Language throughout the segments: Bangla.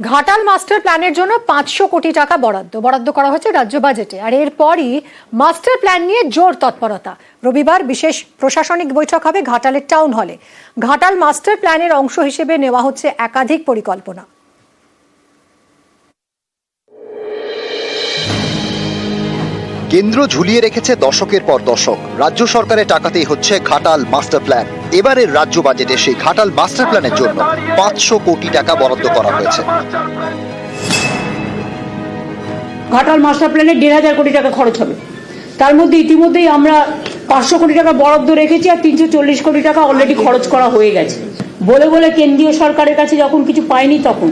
ঘাটাল মাস্টার প্ল্যানের জন্য 500 কোটি টাকা বরাদ্দ করা হয়েছে রাজ্য বাজেটে। আর এরপরই মাস্টার প্ল্যান নিয়ে জোর তৎপরতা। রবিবার বিশেষ প্রশাসনিক বৈঠক হবে ঘাটালের টাউন হলে। ঘাটাল মাস্টার প্ল্যানের অংশ হিসেবে নেওয়া হচ্ছে একাধিক পরিকল্পনা। কেন্দ্র ঝুলিয়ে রেখেছে দশকের পর দশক। রাজ্য সরকারের টাকাতেই হচ্ছে ঘাটাল মাস্টার প্ল্যান। এবারের রাজ্য বাজেটে সেই ঘাটাল মাস্টার প্ল্যানের জন্য 500 কোটি টাকা বরাদ্দ করা হয়েছে। ঘাটাল মাস্টার প্ল্যানে 1,500 কোটি টাকা খরচ হবে। তার মধ্যে ইতিমধ্যেই আমরা 500 কোটি টাকা বরাদ্দ রেখেছি, আর 340 কোটি টাকা অলরেডি খরচ করা হয়ে গেছে। বলে কেন্দ্রীয় সরকারের কাছে যখন কিছু পাইনি তখন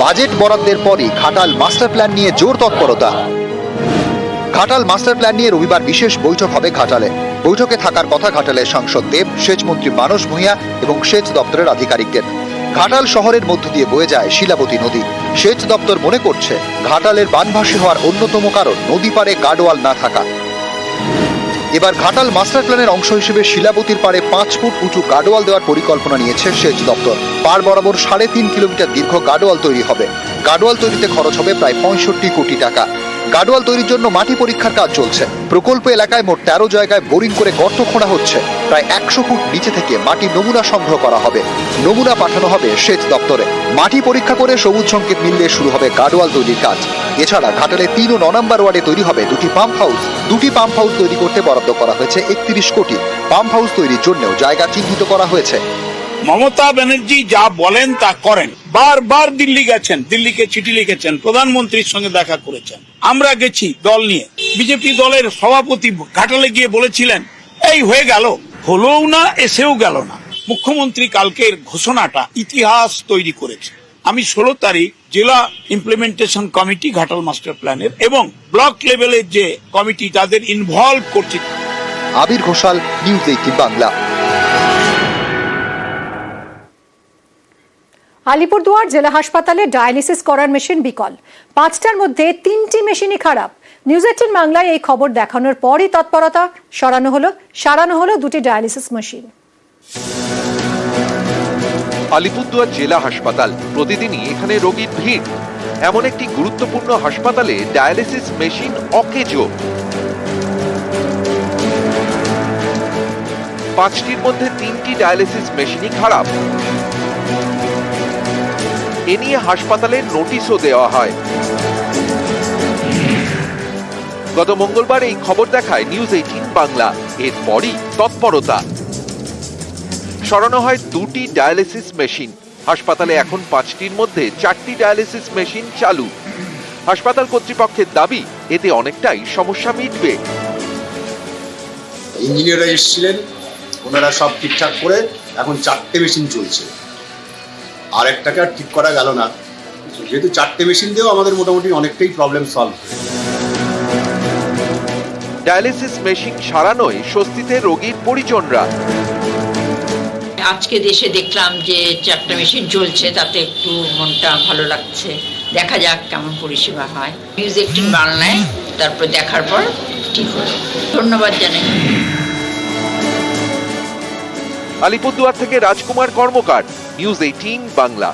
বাজেট বরাদ্দের পরই ঘাটাল মাস্টার প্ল্যান নিয়ে জোর তৎপরতা। ঘাটাল মাস্টার প্ল্যান নিয়ে রবিবার বিশেষ বৈঠক হবে ঘাটালে। বৈঠকে থাকার কথা ঘাটালের সাংসদ দেব, সেচ মন্ত্রী মানস ভূঁইয়া এবং সেচ দপ্তরের আধিকারিকদের। ঘাটাল শহরের মধ্য দিয়ে বয়ে যায় শিলাবতী নদী। সেচ দপ্তর মনে করছে ঘাটালের বানভাসী হওয়ার অন্যতম কারণ নদী পাড়ে গার্ডওয়াল না থাকা। এবার ঘাটাল মাস্টার প্ল্যানের অংশ হিসেবে শিলাবতীর পাড়ে 5 ফুট উঁচু গার্ডওয়াল দেওয়ার পরিকল্পনা নিয়েছে সেচ দপ্তর। পাড় বরাবর 3.5 কিলোমিটার দীর্ঘ গার্ডওয়াল তৈরি হবে। গার্ডওয়াল তৈরিতে খরচ হবে প্রায় 65 কোটি টাকা। গার্ডওয়াল তৈরির জন্য মাটি পরীক্ষার কাজ চলছে। প্রকল্প এলাকায় মোট 13 জায়গায় বোরিং করে গর্ত খোঁড়া হচ্ছে। প্রায় 100 ফুট নিচে থেকে মাটির নমুনা সংগ্রহ করা হবে। নমুনা পাঠানো হবে সেচ দপ্তরে। মাটি পরীক্ষা করে সবুজ সংকেত মিললে শুরু হবে গার্ডওয়াল তৈরির কাজ। এছাড়া ঘাটালে 3 ও 9 নম্বর ওয়ার্ডে তৈরি হবে 2টি পাম্প হাউস। 2টি পাম্প হাউস তৈরি করতে বরাদ্দ করা হয়েছে 31 কোটি। পাম্প হাউস তৈরির জন্যও জায়গা চিহ্নিত করা হয়েছে। মমতা ব্যানার্জি যা বলেন তা করেন। বারবার দিল্লি গেছেন, দিল্লিকে চিঠি লিখেছেন, প্রধানমন্ত্রীর সঙ্গে দেখা করেছেন। আমরা গেছি দল নিয়ে। বিজেপি দলের সভাপতি ঘাটালে গিয়ে বলেছিলেন এই হয়ে গেল, হলোও না, এসেও গেল না। মুখ্যমন্ত্রী কালকের ঘোষণাটা ইতিহাস তৈরি করেছে। আমি 16 তারিখ জেলা ইমপ্লিমেন্টেশন কমিটি ঘাটাল মাস্টার প্ল্যানের এবং ব্লক লেভেলের যে কমিটি তাদের ইনভলভ করছে। আবির ঘোষাল, নিউজ 18 বাংলা। আলিপুরদুয়ার জেলা হাসপাতালে ডায়ালিসিস করার মেশিন বিকল। 5টার মধ্যে 3টি মেশিনই খারাপ। নিউজ 18 বাংলায় এই খবর দেখানোর পরই তৎপরতা। সারানো হলো 2টি ডায়ালিসিস মেশিন। আলিপুরদুয়ার জেলা হাসপাতাল, প্রতিদিনই এখানে রোগীর ভিড়। এমন একটি গুরুত্বপূর্ণ হাসপাতালে ডায়ালিসিস মেশিন অকেজো। 5টির মধ্যে 3টি ডায়ালিসিস মেশিনই খারাপ। এ নিয়ে হাসপাতালের নোটিশও দেওয়া হয়। গত মঙ্গলবার এই খবর দেখায় নিউজ 18 বাংলা। এরপরই তৎপরতা। সরানো হয় 2টি ডায়ালিসিস মেশিন। হাসপাতালে এখন 5টির মধ্যে 4টি ডায়ালিসিস মেশিন চালু। হাসপাতাল কর্তৃপক্ষের দাবি এতে অনেকটাই সমস্যা মিটবে। ইঞ্জিনিয়াররা এসেছিলেন, ওনারা সব ঠিকঠাক করে এখন 4টে মেশিন চলছে। আর একটাকে আর ঠিক করা গেল না, যেহেতু 4টে মেশিন দিয়েও আমাদের মোটামুটি অনেকটাই প্রবলেম সলভ। ডায়ালিসিস মেশিন সারানোয় স্বস্তিতে রোগীর পরিজনরা। আজকে দেশে দেখলাম যে 4টা মেশিন চলছে, তাতে একটু মনটা ভালো লাগছে। দেখা যাক কেমন পরিষেবা হয়। নিউজ 18 বাংলায় তারপর দেখার পর ঠিক হলো। ধন্যবাদ জানাই। আলিপুরদুয়ার থেকে রাজকুমার কর্মকার, নিউজ 18 বাংলা।